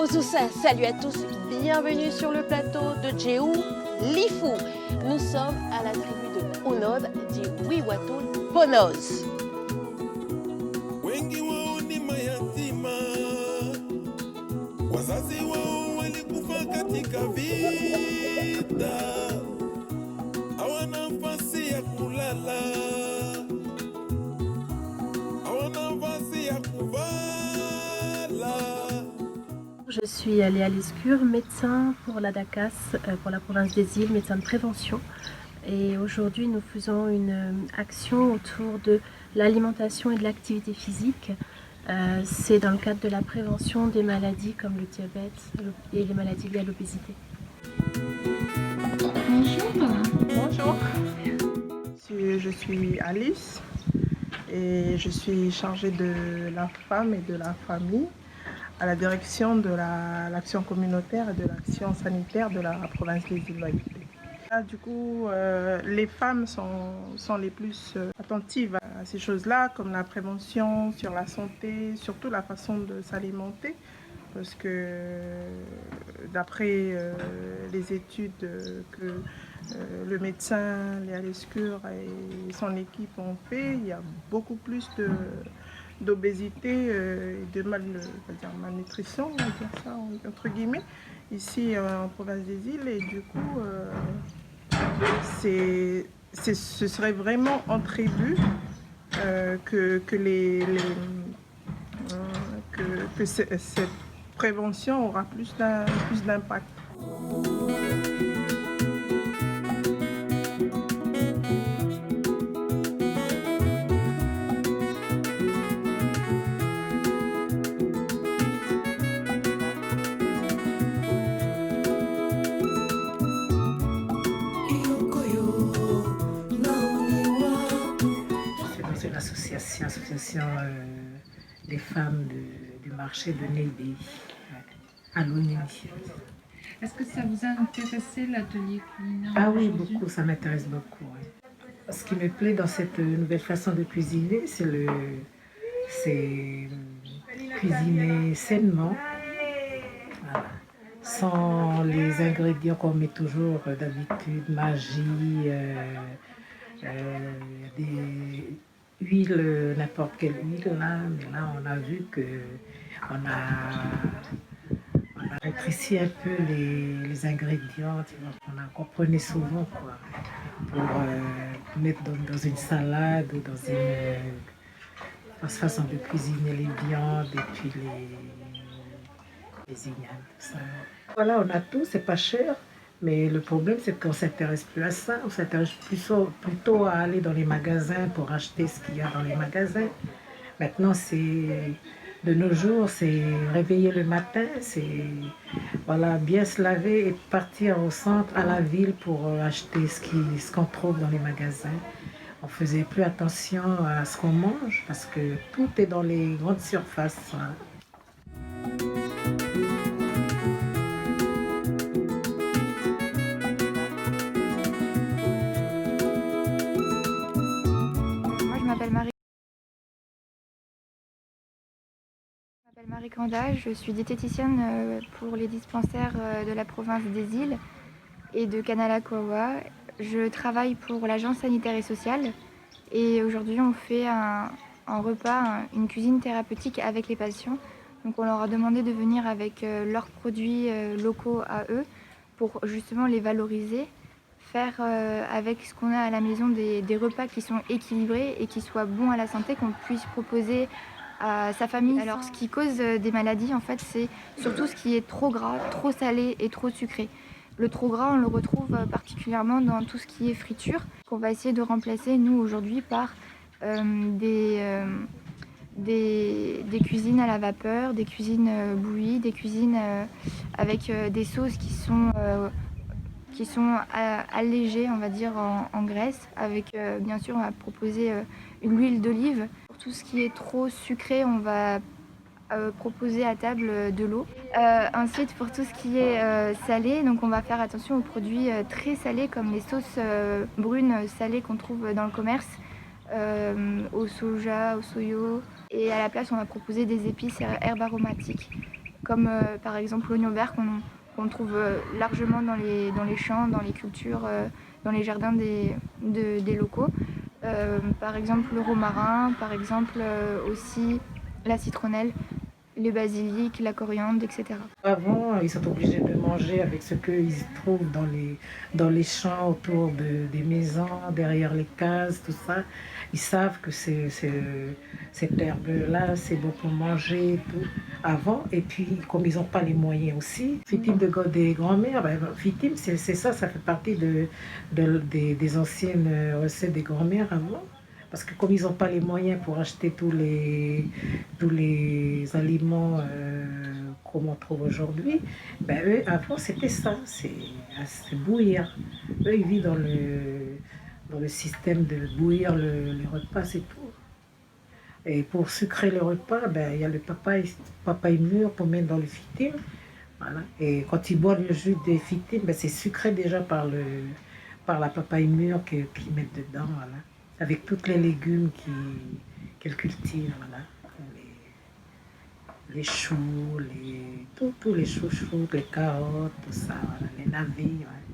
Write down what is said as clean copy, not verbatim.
Salut à tous, bienvenue sur le plateau de Jéhu Lifu. Nous sommes à la tribu de Onod du Wiwatul Ponoz. Wengi wao ni mayatima, wazazi wao walikufa katika vita, hawana nafasi ya kulala, hawana nafasi ya kuvala. Je suis Léa Lescure, médecin pour la DACAS, pour la province des îles, médecin de prévention. Et aujourd'hui, nous faisons une action autour de l'alimentation et de l'activité physique. C'est dans le cadre de la prévention des maladies comme le diabète et les maladies liées à l'obésité. Bonjour. Je suis Alice et je suis chargée de la femme et de la famille à la direction de l'action communautaire et de l'action sanitaire de la province des îles. Du coup, les femmes sont les plus attentives à ces choses-là, comme la prévention sur la santé, surtout la façon de s'alimenter, parce que d'après les études que le médecin Léa Lescure et son équipe ont fait, il y a beaucoup plus d'obésité et de malnutrition, on va dire ça entre guillemets, ici en province des îles. Et du coup, ce serait vraiment en tribu que cette prévention aura plus d'impact. L'association des femmes du marché de Neibi à l'ONU. Est-ce que ça vous a intéressé l'atelier culinaire? Ah oui, beaucoup, ça m'intéresse beaucoup. Oui. Ce qui me plaît dans cette nouvelle façon de cuisiner, c'est cuisiner sainement, voilà, sans les ingrédients qu'on met toujours d'habitude, magie, des huiles, n'importe quelle huile là, mais là on a vu que on a rétréci un peu les ingrédients, tu vois, on comprenait souvent quoi, pour mettre dans une salade ou dans une façon de cuisiner les viandes et puis les ignanes, tout ça. Voilà, on a tout, c'est pas cher. Mais le problème, c'est qu'on ne s'intéresse plus à ça. On s'intéresse plutôt à aller dans les magasins pour acheter ce qu'il y a dans les magasins. Maintenant, de nos jours, c'est réveiller le matin, c'est voilà, bien se laver et partir au centre, à la ville pour acheter ce qu'on trouve dans les magasins. On ne faisait plus attention à ce qu'on mange parce que tout est dans les grandes surfaces. Hein. Je m'appelle Marie Kanda, je suis diététicienne pour les dispensaires de la province des îles et de Kanalakoa. Je travaille pour l'agence sanitaire et sociale et aujourd'hui on fait un repas, une cuisine thérapeutique avec les patients. Donc on leur a demandé de venir avec leurs produits locaux à eux pour justement les valoriser, faire avec ce qu'on a à la maison des repas qui sont équilibrés et qui soient bons à la santé, qu'on puisse proposer à sa famille. Alors ce qui cause des maladies en fait c'est surtout ce qui est trop gras, trop salé et trop sucré. Le trop gras on le retrouve particulièrement dans tout ce qui est friture, qu'on va essayer de remplacer nous aujourd'hui par des cuisines à la vapeur, des cuisines bouillies, des cuisines avec des sauces qui sont allégées on va dire en graisse, avec bien sûr on va proposer une huile d'olive. Pour tout ce qui est trop sucré, on va proposer à table de l'eau. Ensuite, pour tout ce qui est salé, donc on va faire attention aux produits très salés comme les sauces brunes salées qu'on trouve dans le commerce, au soja, au soyo. Et à la place, on va proposer des épices et herbes aromatiques. comme par exemple l'oignon vert qu'on trouve largement dans les champs, dans les cultures, dans les jardins des locaux. Par exemple le romarin, par exemple aussi la citronnelle, les basiliques, la coriandre, etc. Avant, ils sont obligés de manger avec ce qu'ils trouvent dans les champs autour des maisons, derrière les cases, tout ça. Ils savent que cette herbe-là, c'est bon pour manger, tout, avant. Et puis, comme ils n'ont pas les moyens aussi, Fitim des grands-mères, Fitim, c'est ça, ça fait partie des anciennes recettes des grands-mères avant. Parce que comme ils n'ont pas les moyens pour acheter tous les aliments comme on trouve aujourd'hui, eux, avant, c'était ça, c'est bouillir. Eux, ils vivent dans le système de bouillir les repas, c'est tout. Et pour sucrer le repas, il y a le papaye mûr pour mettre dans le fitim. Voilà. Et quand ils boivent le jus des fitim, c'est sucré déjà par la papaye mûre qu'ils mettent dedans. Voilà. Avec tous les légumes qu'elle cultive, voilà. Les choux, tous les chouchous, les carottes, tout ça, voilà, les navires. Voilà.